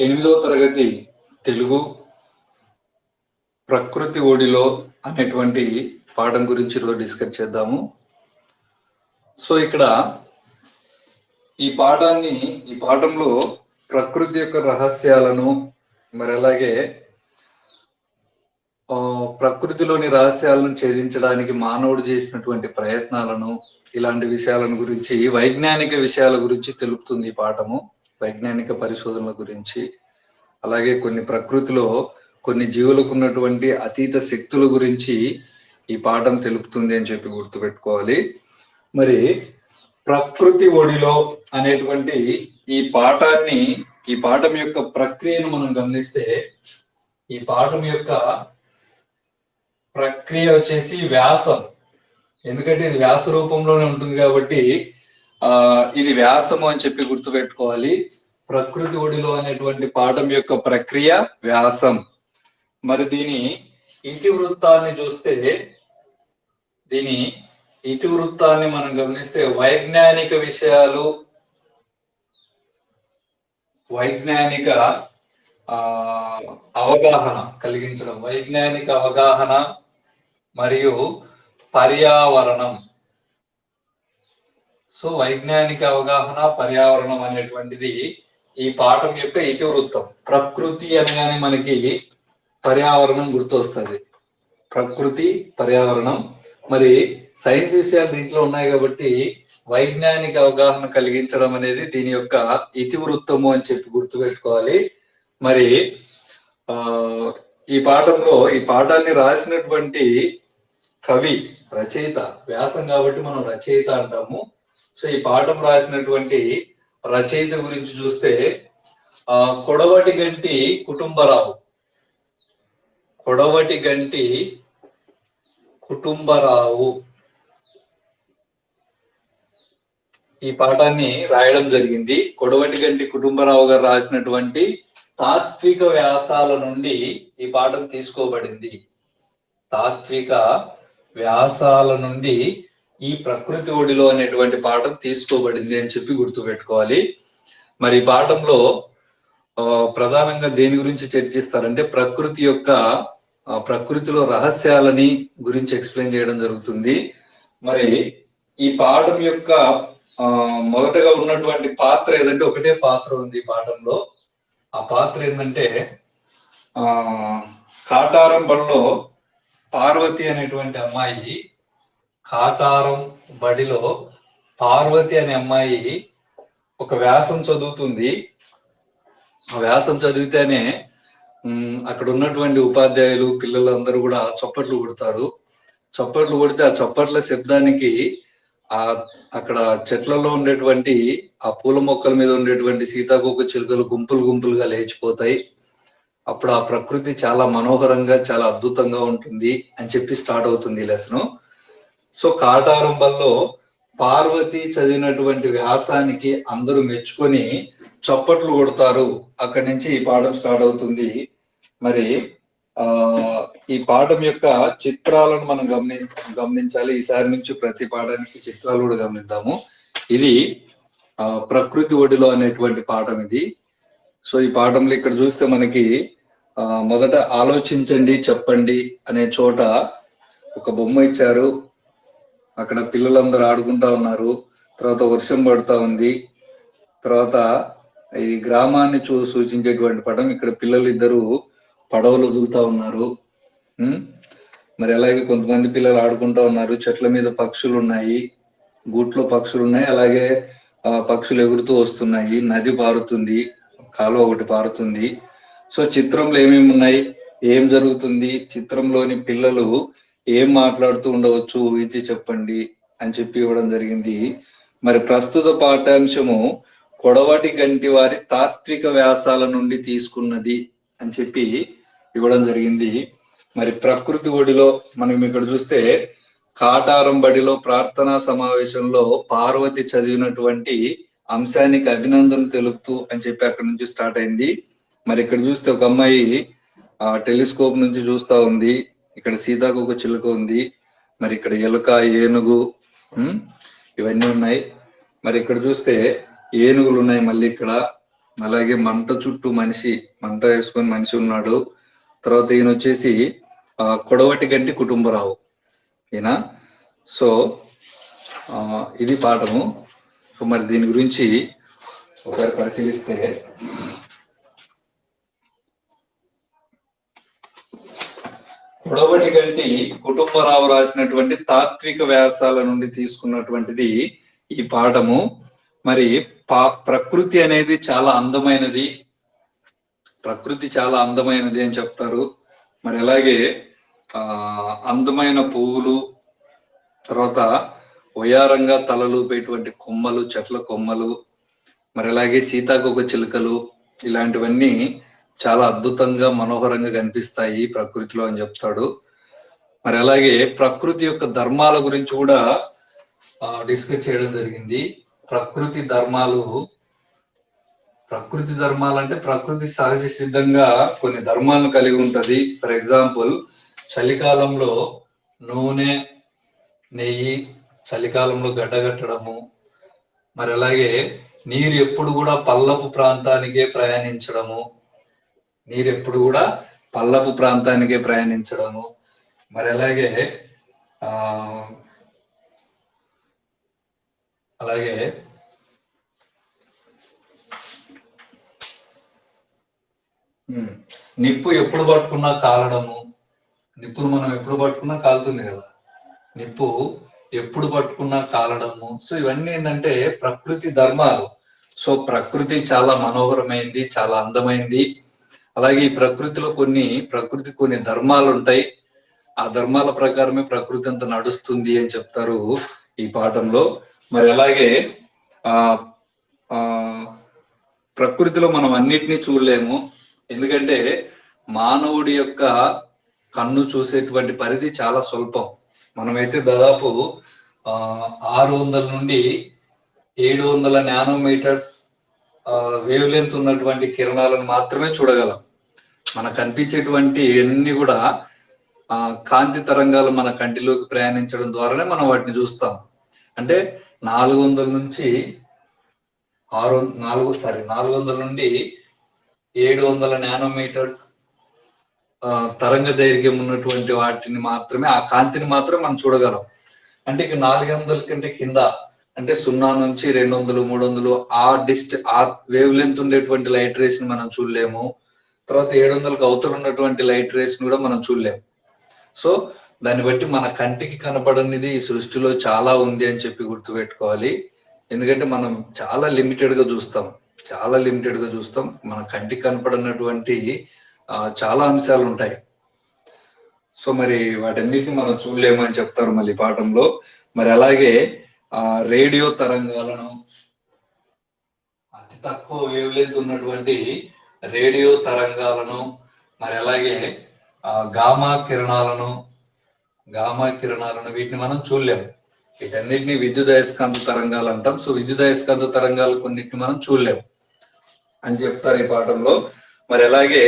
8వ తరగతి తెలుగు ప్రకృతి ఒడిలో అనేటువంటి పాఠం గురించి ఈరోజు డిస్కస్ చేద్దాము. సో ఇక్కడ ఈ పాఠంలో ప్రకృతి యొక్క రహస్యాలను మరి అలాగే ప్రకృతిలోని రహస్యాలను ఛేదించడానికి మానవుడు చేసినటువంటి ప్రయత్నాలను, ఇలాంటి విషయాలను గురించి, వైజ్ఞానిక విషయాల గురించి తెలుపుతుంది ఈ పాఠము. వైజ్ఞానిక పరిశోధనల గురించి, అలాగే కొన్ని ప్రకృతిలో కొన్ని జీవులకు ఉన్నటువంటి అతీత శక్తుల గురించి ఈ పాఠం తెలుపుతుంది అని చెప్పి గుర్తుపెట్టుకోవాలి. మరి ప్రకృతి ఒడిలో అనేటువంటి ఈ పాఠం యొక్క ప్రక్రియను మనం గమనిస్తే, ఈ పాఠం యొక్క ప్రక్రియ వచ్చేసి వ్యాసం. ఎందుకంటే ఇది వ్యాస రూపంలోనే ఉంటుంది కాబట్టి ఇది వ్యాసము అని చెప్పి గుర్తుపెట్టుకోవాలి. ప్రకృతి ఒడిలో అనేటువంటి పాఠం యొక్క ప్రక్రియ వ్యాసం. మరి దీని ఇతివృత్తాన్ని చూస్తే, దీని ఇతివృత్తాన్ని మనం గమనిస్తే వైజ్ఞానిక విషయాలు, వైజ్ఞానిక అవగాహన కలిగించడం, వైజ్ఞానిక అవగాహన మరియు పర్యావరణం. సో వైజ్ఞానిక అవగాహన, పర్యావరణం అనేటువంటిది ఈ పాఠం యొక్క ఇతివృత్తం. ప్రకృతి అనగానే మనకి పర్యావరణం గుర్తొస్తుంది. ప్రకృతి, పర్యావరణం. మరి సైన్స్ విషయాలు దీంట్లో ఉన్నాయి కాబట్టి వైజ్ఞానిక అవగాహన కలిగించడం అనేది దీని యొక్క ఇతివృత్తము అని చెప్పి గుర్తుపెట్టుకోవాలి. మరి ఈ పాఠాన్ని రాసినటువంటి కవి, రచయిత, వ్యాసం కాబట్టి మనం రచయిత అంటాము. సో ఈ పాఠం రాసినటువంటి రచయిత గురించి చూస్తే కొడవటిగంటి కుటుంబరావు. కొడవటిగంటి కుటుంబరావు ఈ పాఠాన్ని రాయడం జరిగింది. కొడవటిగంటి కుటుంబరావు గారు రాసినటువంటి తాత్విక వ్యాసాల నుండి ఈ పాఠం తీసుకోబడింది. తాత్విక వ్యాసాల నుండి ఈ ప్రకృతి ఒడిలో అనేటువంటి పాఠం తీసుకోబడింది అని చెప్పి గుర్తుపెట్టుకోవాలి. మరి ఈ పాఠంలో ప్రధానంగా దేని గురించి చర్చిస్తారంటే ప్రకృతిలో రహస్యాలని గురించి ఎక్స్ప్లెయిన్ చేయడం జరుగుతుంది. మరి ఈ పాఠం యొక్క మొదటగా ఉన్నటువంటి పాత్ర ఏదంటే, ఒకటే పాత్ర ఉంది ఈ పాఠంలో. ఆ పాత్ర ఏంటంటే కాటారం బడిలో పార్వతి అనేటువంటి అమ్మాయి, కాటారం బడిలో పార్వతి అనే అమ్మాయి ఒక వ్యాసం చదువుతుంది. ఆ వ్యాసం చదివితేనే అక్కడ ఉన్నటువంటి ఉపాధ్యాయులు, పిల్లలు అందరూ కూడా చప్పట్లు కొడతారు. చప్పట్లు కొడితే ఆ చప్పట్ల శబ్దానికి అక్కడ చెట్లలో ఉండేటువంటి ఆ పూల మొక్కల మీద ఉండేటువంటి సీతాకోక చిలుకలు గుంపులు గుంపులుగా లేచిపోతాయి. అప్పుడు ఆ ప్రకృతి చాలా మనోహరంగా, చాలా అద్భుతంగా ఉంటుంది అని చెప్పి స్టార్ట్ అవుతుంది ఈ లెసన్. సో కాటారంబల్లో పార్వతి చదివినటువంటి వ్యాసానికి అందరూ మెచ్చుకొని చప్పట్లు కొడతారు. అక్కడి నుంచి ఈ పాఠం స్టార్ట్ అవుతుంది. మరి ఈ పాఠం యొక్క చిత్రాలను మనం గమనించాలి. ఈసారి నుంచి ప్రతి పాఠానికి చిత్రాలు కూడా గమనిద్దాము. ఇది ప్రకృతి ఒడిలో అనేటువంటి పాఠం ఇది. సో ఈ పాఠంలో ఇక్కడ చూస్తే మనకి మొదట ఆలోచించండి, చెప్పండి అనే చోట ఒక బొమ్మ ఇచ్చారు. అక్కడ పిల్లలందరూ ఆడుకుంటా ఉన్నారు. తర్వాత వర్షం పడుతూ ఉంది. తర్వాత ఈ గ్రామాన్ని సూచించేటువంటి పటం. ఇక్కడ పిల్లలు ఇద్దరు పడవలు వదులుతా ఉన్నారు. మరి అలాగే కొంతమంది పిల్లలు ఆడుకుంటా ఉన్నారు. చెట్ల మీద పక్షులు ఉన్నాయి, గూట్లో పక్షులు ఉన్నాయి, అలాగే పక్షులు ఎగురుతూ వస్తున్నాయి. నది పారుతుంది, కాలువ ఒకటి పారుతుంది. సో చిత్రంలో ఏమేమి ఉన్నాయి, ఏం జరుగుతుంది, చిత్రంలోని పిల్లలు ఏం మాట్లాడుతూ ఉండవచ్చు, ఊహించి చెప్పండి అని చెప్పి ఇవ్వడం జరిగింది. మరి ప్రస్తుత పాఠ్యాంశము కొడవటిగంటి వారి తాత్విక వ్యాసాల నుండి తీసుకున్నది అని చెప్పి ఇవ్వడం జరిగింది. మరి ప్రకృతి ఒడిలో మనం ఇక్కడ చూస్తే కాటారం బడిలో ప్రార్థనా సమావేశంలో పార్వతి చదివినటువంటి అంశానికి అభినందన తెలుపుతూ అని చెప్పి అక్కడి నుంచి స్టార్ట్ అయింది. మరి ఇక్కడ చూస్తే ఒక అమ్మాయి టెలిస్కోప్ నుంచి చూస్తా ఉంది. ఇక్కడ సీతాకోక చిలుక ఉంది. మరి ఇక్కడ ఎలుక, ఏనుగు ఇవన్నీ ఉన్నాయి. మరి ఇక్కడ చూస్తే ఏనుగులు ఉన్నాయి. మళ్ళీ ఇక్కడ అలాగే మంట చుట్టూ మంట వేసుకొని మనిషి ఉన్నాడు. తర్వాత ఈయన వచ్చేసి కొడవటి గంటి కుటుంబరావు ఈయన. సో ఇది పాఠము. సో మరి దీని గురించి ఒకసారి పరిశీలిస్తే, కొడవటి గంటి కుటుంబరావు రాసినటువంటి తాత్విక వ్యాసాల నుండి తీసుకున్నటువంటిది ఈ పాఠము. మరి ప్రకృతి అనేది చాలా అందమైనది, ప్రకృతి చాలా అందమైనది అని చెప్తారు. మరి అలాగే అందమైన పువ్వులు, తర్వాత వయారంగా తలలూపేటువంటి కొమ్మలు, చెట్ల కొమ్మలు, మరి అలాగే సీతాకోక చిలుకలు, ఇలాంటివన్నీ చాలా అద్భుతంగా మనోహరంగా కనిపిస్తాయి ప్రకృతిలో అని చెప్తాడు. మరి అలాగే ప్రకృతి యొక్క ధర్మాల గురించి కూడా డిస్కస్ చేయడం జరిగింది. ప్రకృతి ధర్మాలు అంటే ప్రకృతి సహజ సిద్ధంగా కొన్ని ధర్మాలను కలిగి ఉంటది. ఫర్ ఎగ్జాంపుల్, చలికాలంలో నూనె, నెయ్యి, చలికాలంలో గడ్డగట్టడము, మరి అలాగే నీరు ఎప్పుడు కూడా పల్లపు ప్రాంతానికే ప్రయాణించడము, మరి అలాగే నిప్పు ఎప్పుడు పట్టుకున్నా కాలడము. నిప్పును మనం ఎప్పుడు పట్టుకున్నా కాలుతుంది కదా, నిప్పు ఎప్పుడు పట్టుకున్నా కాలడము. సో ఇవన్నీ ఏంటంటే ప్రకృతి ధర్మాలు. సో ప్రకృతి చాలా మనోహరమైంది, చాలా అందమైంది. అలాగే ఈ ప్రకృతిలో కొన్ని ధర్మాలు ఉంటాయి. ఆ ధర్మాల ప్రకారమే ప్రకృతి అంతా నడుస్తుంది అని చెప్తారు ఈ పాఠంలో. మరి అలాగే ప్రకృతిలో మనం అన్నిటినీ చూడలేము, ఎందుకంటే మానవుడి యొక్క కన్ను చూసేటువంటి పరిధి చాలా స్వల్పం. మనమైతే దాదాపు 600 నుండి 700 నానోమీటర్స్ వేవ్ లెంత్ ఉన్నటువంటి కిరణాలను మాత్రమే చూడగలం. మనకు కనిపించేటువంటి అన్ని కూడా కాంతి తరంగాలు మన కంటిలోకి ప్రయాణించడం ద్వారానే మనం వాటిని చూస్తాం. అంటే 400 నుండి 700 నానోమీటర్స్ తరంగ దైర్ఘ్యం ఉన్నటువంటి వాటిని మాత్రమే, ఆ కాంతిని మాత్రమే మనం చూడగలం. అంటే ఇక 400 కంటే కింద, అంటే 0 నుంచి 200, 300 ఆ వేవ్ లెంత్ ఉండేటువంటి లైట్ రేస్ ని మనం చూడలేము. తర్వాత 700కి అవతల ఉన్నటువంటి లైట్ రేస్ ని కూడా మనం చూడలేము. సో దాన్ని బట్టి మన కంటికి కనపడనిది ఈ సృష్టిలో చాలా ఉంది అని చెప్పి గుర్తుపెట్టుకోవాలి. ఎందుకంటే మనం చాలా లిమిటెడ్ గా చూస్తాం. మన కంటికి కనపడనటువంటి చాలా అంశాలు ఉంటాయి. సో మరి వాటన్నిటిని మనం చూడలేము అని చెప్తారు మళ్ళీ పాఠంలో. మరి అలాగే రేడియో తరంగాలను, అతి తక్కువ వేవ్ లెంత్ ఉన్నటువంటి రేడియో తరంగాలను, మరి అలాగే గామా కిరణాలను వీటిని మనం చూడలేము. వీటన్నిటిని విద్యుదయస్కాంత తరంగాలు అంటాం. సో విద్యుదయస్కాంత తరంగాలు కొన్నిటిని మనం చూడలేము అని చెప్తారు ఈ పాఠంలో. మరి అలాగే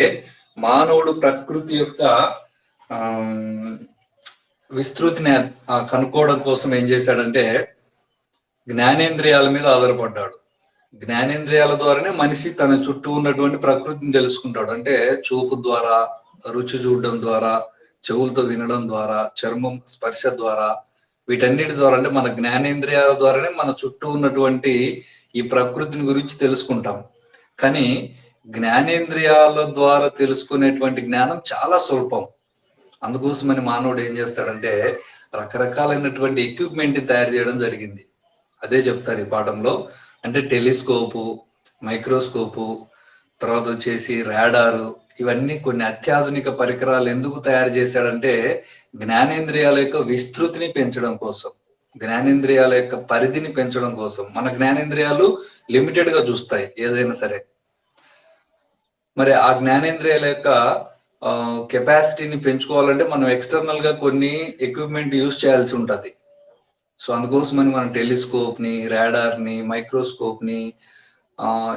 మానవుడు ప్రకృతి యొక్క విస్తృతిని కనుక్కోవడం కోసం ఏం చేశాడంటే జ్ఞానేంద్రియాల మీద ఆధారపడ్డాడు. జ్ఞానేంద్రియాల ద్వారానే మనిషి తన చుట్టూ ఉన్నటువంటి ప్రకృతిని తెలుసుకుంటాడు. అంటే చూపు ద్వారా, రుచి చూడడం ద్వారా, చెవులతో వినడం ద్వారా, చర్మం స్పర్శ ద్వారా, వీటన్నిటి ద్వారా, అంటే మన జ్ఞానేంద్రియాల ద్వారానే మన చుట్టూ ఉన్నటువంటి ఈ ప్రకృతిని గురించి తెలుసుకుంటాం. కానీ జ్ఞానేంద్రియాల ద్వారా తెలుసుకునేటువంటి జ్ఞానం చాలా స్వల్పం. అందుకోసమని మానవుడు ఏం చేస్తాడంటే రకరకాలైనటువంటి ఎక్విప్మెంట్ తయారు చేయడం జరిగింది. అదే చెప్తారు ఈ పాఠంలో. అంటే టెలిస్కోపు, మైక్రోస్కోపు, తర్వాత వచ్చేసి రాడారు, ఇవన్నీ కొన్ని అత్యాధునిక పరికరాలు ఎందుకు తయారు చేశాడంటే జ్ఞానేంద్రియాల యొక్క విస్తృతిని పెంచడం కోసం, జ్ఞానేంద్రియాల యొక్క పరిధిని పెంచడం కోసం. మన జ్ఞానేంద్రియాలు లిమిటెడ్ గా చూస్తాయి ఏదైనా సరే. మరి ఆ జ్ఞానేంద్రియాల యొక్క కెపాసిటీని పెంచుకోవాలంటే మనం ఎక్స్టర్నల్ గా కొన్ని ఎక్విప్మెంట్ యూజ్ చేయాల్సి ఉంటుంది. సో అందుకోసమని మనం టెలిస్కోప్ ని, రాడార్ ని, మైక్రోస్కోప్ ని,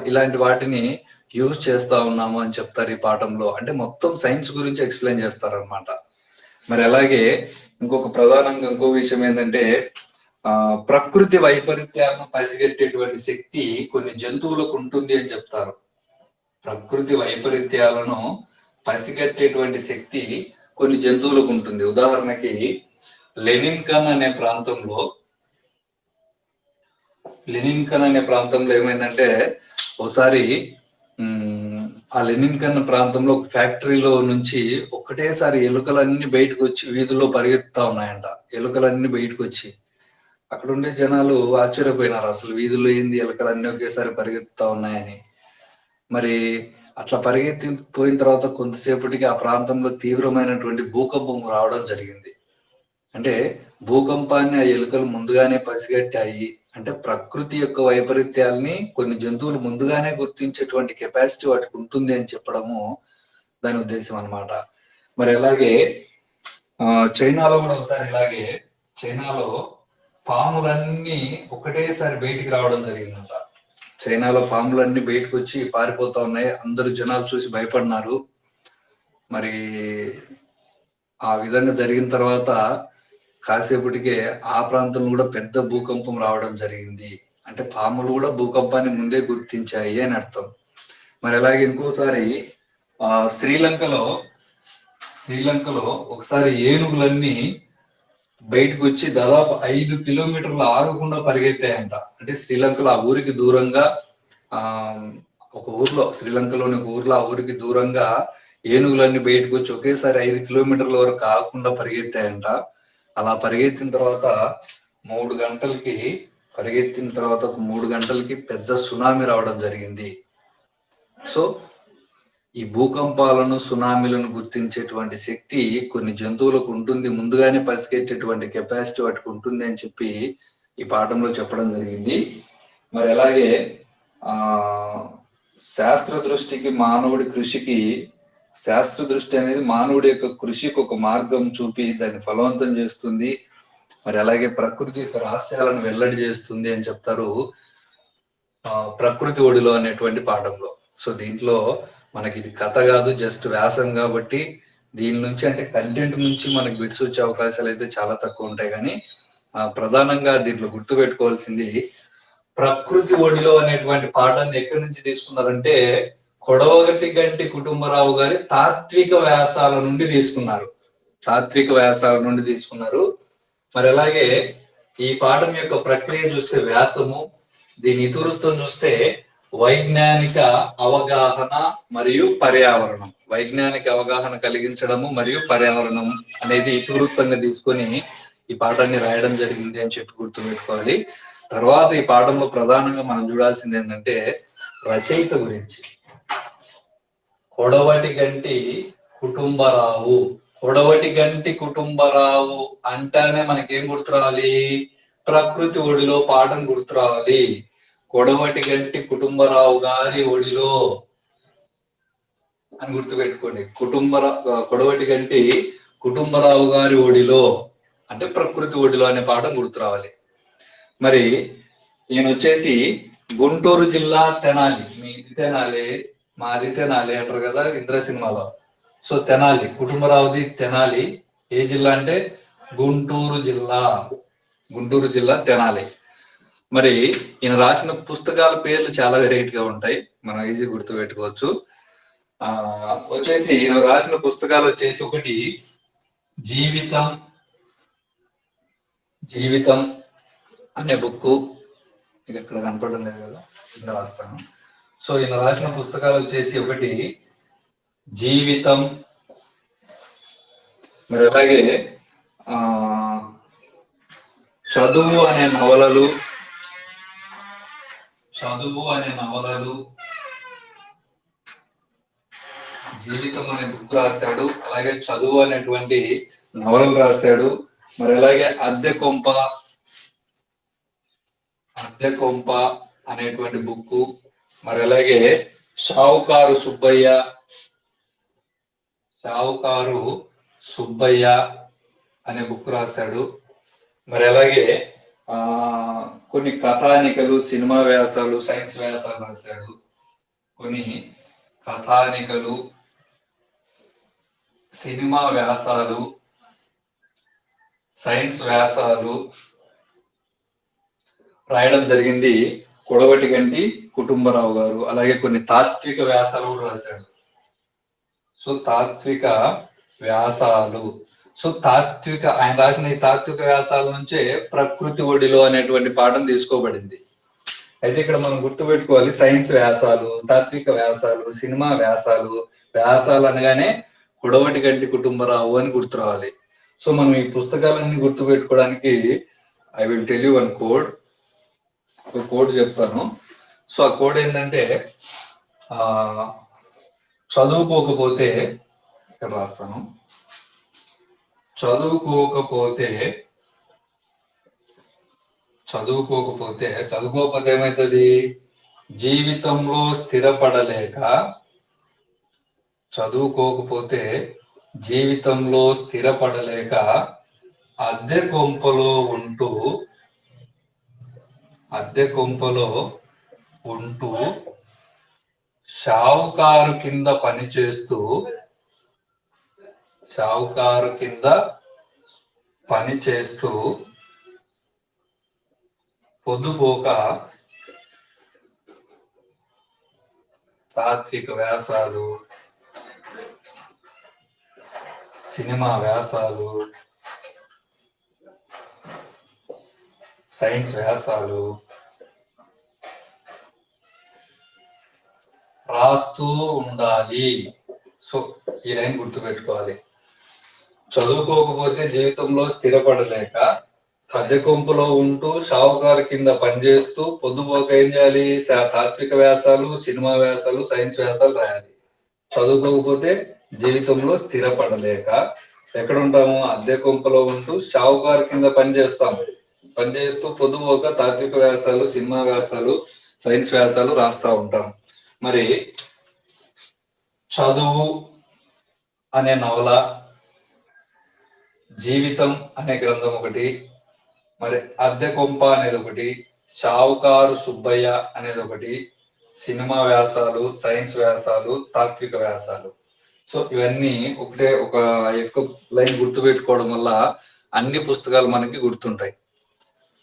ఇలాంటి వాటిని యూజ్ చేస్తా ఉన్నాము అని చెప్తారు ఈ పాఠంలో. అంటే మొత్తం సైన్స్ గురించి ఎక్స్ప్లెయిన్ చేస్తారనమాట. మరి అలాగే ఇంకో విషయం ఏంటంటే ప్రకృతి వైపరీత్యాలను పసిగట్టేటువంటి శక్తి కొన్ని జంతువులకు ఉంటుంది అని చెప్తారు. ప్రకృతి వైపరీత్యాలను పసిగట్టేటువంటి శక్తి కొన్ని జంతువులకు ఉంటుంది. ఉదాహరణకి లెనిన్కన్ అనే ప్రాంతంలో ఏమైందంటే ఒకసారి ఆ లెనిన్కన్ ప్రాంతంలో ఒక ఫ్యాక్టరీలో నుంచి ఒకటేసారి ఎలుకలన్నీ బయటకు వచ్చి వీధుల్లో పరిగెత్తుతా ఉన్నాయంట. ఎలుకలన్నీ బయటకు వచ్చి అక్కడ ఉండే జనాలు ఆశ్చర్యపోయినారు, అసలు వీధుల్లో ఏంది ఎలుకలన్నీ ఒకేసారి పరిగెత్తుతా ఉన్నాయని. మరి అట్లా పరిగెత్తిపోయిన తర్వాత కొంతసేపటికి ఆ ప్రాంతంలో తీవ్రమైనటువంటి భూకంపం రావడం జరిగింది. అంటే భూకంపాన్ని ఆ ఎలుకలు ముందుగానే పసిగట్టాయి. అంటే ప్రకృతి యొక్క వైపరీత్యాలని కొన్ని జంతువులు ముందుగానే గుర్తించేటువంటి కెపాసిటీ వాటికి ఉంటుంది అని చెప్పడము దాని ఉద్దేశం అన్నమాట. మరి అలాగే చైనాలో కూడా ఒకసారి ఇలాగే చైనాలో పాములన్నీ ఒకటేసారి బయటికి రావడం జరిగిందంట. చైనాలో పాములన్నీ బయటకు వచ్చి పారిపోతా ఉన్నాయి. అందరూ జనాలు చూసి భయపడినారు. మరి ఆ విధంగా జరిగిన తర్వాత కాసేపటికే ఆ ప్రాంతంలో కూడా పెద్ద భూకంపం రావడం జరిగింది. అంటే పాములు కూడా భూకంపాన్ని ముందే గుర్తించాయి అని అర్థం. మరి అలాగే ఇంకోసారి శ్రీలంకలో ఒకసారి ఏనుగులన్నీ బయటకు వచ్చి దాదాపు 5 కిలోమీటర్లు ఆగకుండా పరిగెత్తాయంట. అంటే శ్రీలంకలో ఆ ఊరికి దూరంగా శ్రీలంకలోని ఒక ఊర్లో ఆ ఊరికి దూరంగా ఏనుగులన్నీ బయటకు వచ్చి ఒకేసారి 5 కిలోమీటర్ల వరకు ఆగకుండా పరిగెత్తాయంట. అలా పరిగెత్తిన తర్వాత 3 గంటలకి పెద్ద సునామీ రావడం జరిగింది. సో ఈ భూకంపాలను సునామీలను గుర్తించేటువంటి శక్తి కొన్ని జంతువులకు ఉంటుంది, ముందుగానే పసిగట్టేటువంటి కెపాసిటీ వాటికి ఉంటుంది అని చెప్పి ఈ పాఠంలో చెప్పడం జరిగింది. మరి అలాగే శాస్త్ర దృష్టి అనేది మానవుడి యొక్క కృషికి ఒక మార్గం చూపి దాన్ని ఫలవంతం చేస్తుంది. మరి అలాగే ప్రకృతి యొక్క రహస్యాలను వెల్లడి చేస్తుంది అని చెప్తారు ప్రకృతి ఒడిలో అనేటువంటి పాఠంలో. సో దీంట్లో మనకి ఇది కథ కాదు, జస్ట్ వ్యాసం కాబట్టి దీని నుంచి అంటే కంటెంట్ నుంచి మనకి బిట్స్ వచ్చే అవకాశాలు అయితే చాలా తక్కువ ఉంటాయి. కానీ ప్రధానంగా దీంట్లో గుర్తు పెట్టుకోవాల్సింది ప్రకృతి ఒడిలో అనేటువంటి పాఠాన్ని ఎక్కడి నుంచి తీసుకున్నారంటే కొడవగట్టి గంటి కుటుంబరావు గారి తాత్విక వ్యాసాల నుండి తీసుకున్నారు. మరి అలాగే ఈ పాఠం యొక్క ప్రక్రియ చూస్తే వ్యాసము, దీని ఇతివృత్తం చూస్తే వైజ్ఞానిక అవగాహన మరియు పర్యావరణం, వైజ్ఞానిక అవగాహన కలిగించడము మరియు పర్యావరణం అనేది ఇతివృత్తంగా తీసుకొని ఈ పాఠాన్ని రాయడం జరిగింది అని చెప్పి గుర్తుపెట్టుకోవాలి. తర్వాత ఈ పాఠంలో ప్రధానంగా మనం చూడాల్సింది ఏంటంటే రచయిత గురించి. కొడవటి గంటి కుటుంబరావు అంటేనే మనకేం గుర్తు రావాలి? ప్రకృతి ఒడిలో పాఠం గుర్తు రావాలి. కొడవటి గంటి కుటుంబరావు గారి ఒడిలో అని గుర్తుపెట్టుకోండి. కొడవటి గంటి కుటుంబరావు గారి ఒడిలో అంటే ప్రకృతి ఒడిలో అనే పాఠం గుర్తు రావాలి. మరి ఈయన వచ్చేసి గుంటూరు జిల్లా తెనాలి, మీది తెనాలి మాది తెనాలి అంటారు కదా ఇంద్ర సినిమాలో. సో తెనాలి, కుటుంబరావుది తెనాలి. ఏ జిల్లా అంటే గుంటూరు జిల్లా తెనాలి. మరి ఈయన రాసిన పుస్తకాల పేర్లు చాలా వెరైటీగా ఉంటాయి, మనం ఈజీ గుర్తు పెట్టుకోవచ్చు. వచ్చేసి ఈయన రాసిన పుస్తకాలు వచ్చేసి ఒకటి జీవితం అనే బుక్, ఇది ఎక్కడ కనపడడం లేదు కదా, కింద రాస్తాను. సో ఈయన రాసిన పుస్తకాలు వచ్చేసి ఒకటి జీవితం, మరి అలాగే చదువు అనే నవలలు, జీవితం అనే బుక్ రాశాడు. అలాగే చదువు అనేటువంటి నవలలు రాశాడు. మరి అలాగే అద్దె కొంప అనేటువంటి బుక్, మరి అలాగే షావుకారు సుబ్బయ్య అనే బుక్ రాశాడు. మరి అలాగే కొన్ని కథానికలు, సినిమా వ్యాసాలు, సైన్స్ వ్యాసాలు రాశాడు. కొన్ని కథానికలు, సినిమా వ్యాసాలు, సైన్స్ వ్యాసాలు రాయడం జరిగింది కొడవటి గంటి కుటుంబరావు గారు, అలాగే కొన్ని తాత్విక వ్యాసాలు కూడా రాశాడు. సో తాత్విక వ్యాసాలు, సో తాత్విక ఆయన రాసిన ఈ తాత్విక వ్యాసాల నుంచే ప్రకృతి ఒడిలో అనేటువంటి పాఠం తీసుకోబడింది. అయితే ఇక్కడ మనం గుర్తుపెట్టుకోవాలి, సైన్స్ వ్యాసాలు, తాత్విక వ్యాసాలు, సినిమా వ్యాసాలు. వ్యాసాలు అనగానే కొడవటి గంటి కుటుంబరావు అని గుర్తు రావాలి. సో మనం ఈ పుస్తకాలన్నీ గుర్తు పెట్టుకోవడానికి I will tell you one code. ఒక కోడ్ చెప్తాను. సో ఆ కోడ్ ఏంటంటే, చదువుకోకపోతే, ఇక్కడ రాస్తాను, చదువుకోకపోతే ఏమవుతుంది? జీవితంలో స్థిరపడలేక, చదువుకోకపోతే జీవితంలో స్థిరపడలేక అద్దె కొంపలో ఉంటూ షావుకారు కింద పనిచేస్తూ పొద్దుపోక తాత్విక వ్యాసాలు, సినిమా వ్యాసాలు, సైన్స్ వ్యాసాలు రాస్తూ ఉండాలి. సో ఈ లైన్ గుర్తుపెట్టుకోవాలి. చదువుకోకపోతే జీవితంలో స్థిరపడలేక అద్దె కొంపలో ఉంటూ షావుకారు కింద పనిచేస్తూ పొద్దుపోక ఏం చేయాలి? తాత్విక వ్యాసాలు, సినిమా వ్యాసాలు, సైన్స్ వ్యాసాలు రాయాలి. చదువుకోకపోతే జీవితంలో స్థిరపడలేక ఎక్కడ ఉంటాము? అద్దె కొంపలో ఉంటూ షావుకారు కింద పనిచేస్తూ పొద్దుపోక తాత్విక వ్యాసాలు, సినిమా వ్యాసాలు, సైన్స్ వ్యాసాలు రాస్తా ఉంటాం. మరి చదువు అనే నవల, జీవితం అనే గ్రంథం ఒకటి, మరి అద్దె కొంప అనేది ఒకటి, షావుకారు సుబ్బయ్య అనేది ఒకటి, సినిమా వ్యాసాలు, సైన్స్ వ్యాసాలు, తాత్విక వ్యాసాలు. సో ఇవన్నీ ఒకటే ఒక ఎక్కువ లైన్ గుర్తుపెట్టుకోవడం వల్ల అన్ని పుస్తకాలు మనకి గుర్తుంటాయి.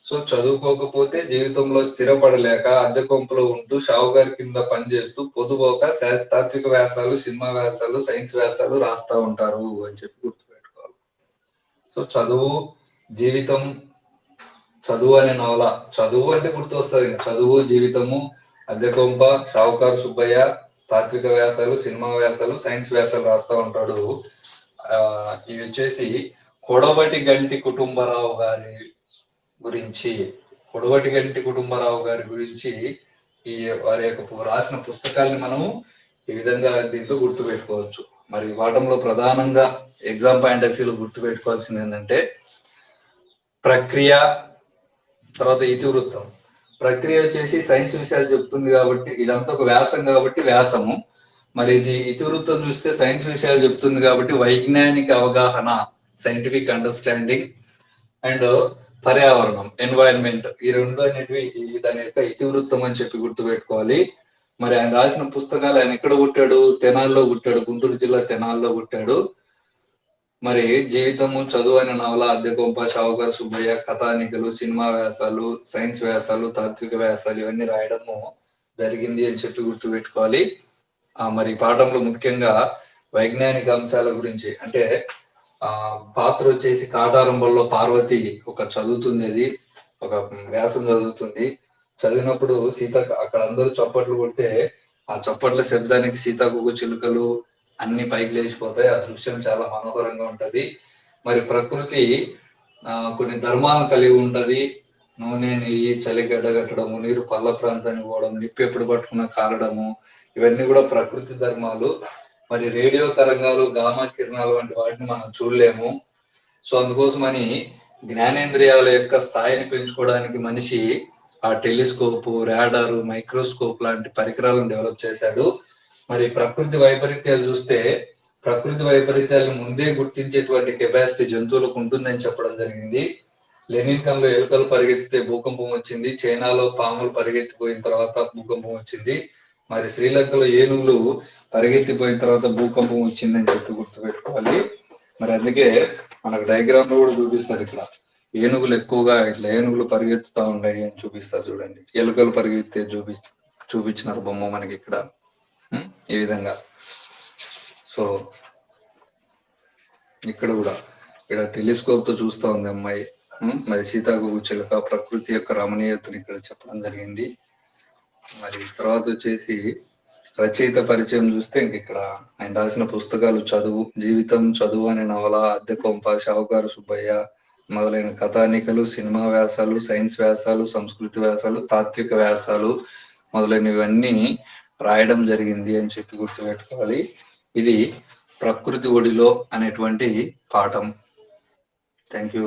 సో చదువుకోకపోతే జీవితంలో స్థిరపడలేక అద్దె కొంపలో ఉంటూ షావుకారు కింద పనిచేస్తూ పొద్దుపోక తాత్విక వ్యాసాలు, సినిమా వ్యాసాలు, సైన్స్ వ్యాసాలు రాస్తా ఉంటారు అని చెప్పి గుర్తుపెట్టుకోవాలి. సో చదువు, జీవితం, చదువు అనే నవల, చదువు అంటే గుర్తు వస్తుంది. చదువు, జీవితము, అద్దె కొంప, షావుకారు సుబ్బయ్య, తాత్విక వ్యాసాలు, సినిమా వ్యాసాలు, సైన్స్ వ్యాసాలు రాస్తా ఉంటాడు. ఇవి వచ్చేసి కొడవటి గంటి కుటుంబరావు గారి గురించి ఈ వారి యొక్క రాసిన పుస్తకాలని మనము ఈ విధంగా దీంట్లో గుర్తు పెట్టుకోవచ్చు. మరి పాఠంలో ప్రధానంగా ఎగ్జామ్ పాయింట్ ఆఫ్ వ్యూలో గుర్తు పెట్టుకోవాల్సింది ఏంటంటే ప్రక్రియ, తర్వాత ఇతివృత్తం. ప్రక్రియ వచ్చేసి సైన్స్ విషయాలు చెప్తుంది కాబట్టి ఇదంతా ఒక వ్యాసం కాబట్టి వ్యాసము. మరి ఇది ఇతివృత్తం చూస్తే సైన్స్ విషయాలు చెప్తుంది కాబట్టి వైజ్ఞానిక అవగాహన, సైంటిఫిక్ అండర్స్టాండింగ్, అండ్ పర్యావరణం, ఎన్వైరన్మెంట్, ఈ రెండు అనేటివి దాని యొక్క ఇతివృత్తం అని చెప్పి గుర్తుపెట్టుకోవాలి. మరి ఆయన రాసిన పుస్తకాలు, ఆయన ఎక్కడ పుట్టాడు? తెనాల్లో పుట్టాడు, గుంటూరు జిల్లా తెనాల్లో పుట్టాడు. మరి జీవితము, చదువు అనే నవల, అద్దె కొంప, షావుకారు సుబ్బయ్య, కథానికలు, సినిమా వ్యాసాలు, సైన్స్ వ్యాసాలు, తాత్విక వ్యాసాలు ఇవన్నీ రాయడము జరిగింది అని చెప్పి గుర్తుపెట్టుకోవాలి. మరి పాఠంలో ముఖ్యంగా వైజ్ఞానిక అంశాల గురించి, అంటే పాత్ర వచ్చేసి కాటారంభంలో పార్వతి ఒక చదువుతుంది, అది ఒక వ్యాసం చదువుతుంది. చదివినప్పుడు సీత అక్కడ అందరూ చప్పట్లు కొడితే ఆ చప్పట్ల శబ్దానికి సీతాకోక చిలుకలు అన్ని పైకి లేచిపోతాయి. ఆ దృశ్యం చాలా మనోహరంగా ఉంటది. మరి ప్రకృతి కొన్ని ధర్మాలను కలిగి ఉంటది. నూనె, నెయ్యి, చలి గడ్డగట్టడము, నీరు పల్ల ప్రాంతానికి పోవడం, నిప్పు ఎప్పుడు పట్టుకున్న కాలడము, ఇవన్నీ కూడా ప్రకృతి ధర్మాలు. మరి రేడియో తరంగాలు, గామా కిరణాలు వంటి వాటిని మనం చూడలేము. సో అందుకోసమని జ్ఞానేంద్రియాల యొక్క స్థాయిని పెంచుకోవడానికి మనిషి ఆ టెలిస్కోప్, రాడారు, మైక్రోస్కోప్ లాంటి పరికరాలను డెవలప్ చేశాడు. మరి ప్రకృతి వైపరీత్యాలు చూస్తే ప్రకృతి వైపరీత్యాలను ముందే గుర్తించేటువంటి కెపాసిటీ జంతువులకు ఉంటుందని చెప్పడం జరిగింది. లెనిన్కంలో ఎలుకలు పరిగెత్తితే భూకంపం వచ్చింది, చైనాలో పాములు పరిగెత్తిపోయిన తర్వాత భూకంపం వచ్చింది, మరి శ్రీలంకలో ఏనుగులు పరిగెత్తిపోయిన తర్వాత భూకంపం వచ్చిందని చెప్పి గుర్తుపెట్టుకోవాలి. మరి అందుకే మనకు డయాగ్రామ్ లో కూడా చూపిస్తారు, ఇక్కడ ఏనుగులు ఎక్కువగా ఇట్లా ఏనుగులు పరిగెత్తుతా ఉన్నాయి అని చూపిస్తారు చూడండి, ఎలుకలు పరిగెత్తే చూపిస్తారు. చూపించినారు బొమ్మ మనకి ఇక్కడ. ఈ విధంగా. సో ఇక్కడ కూడా ఇక్కడ టెలిస్కోప్ తో చూస్తా ఉంది అమ్మాయి. మరి సీతాకోక చిలుక ప్రకృతి యొక్క రమణీయతను ఇక్కడ చెప్పడం జరిగింది. మరి తర్వాత వచ్చేసి రచయిత పరిచయం చూస్తే ఇంక ఇక్కడ ఆయన రాసిన పుస్తకాలు చదువు, జీవితం, చదువు అనే నవల, అద్దె కొంప, షావుకారు సుబ్బయ్య మొదలైన కథానికలు, సినిమా వ్యాసాలు, సైన్స్ వ్యాసాలు, సంస్కృతి వ్యాసాలు, తాత్విక వ్యాసాలు మొదలైనవన్నీ రాయడం జరిగింది అని చెప్పి గుర్తుపెట్టుకోవాలి. ఇది ప్రకృతి ఒడిలో అనేటువంటి పాఠం. Thank you.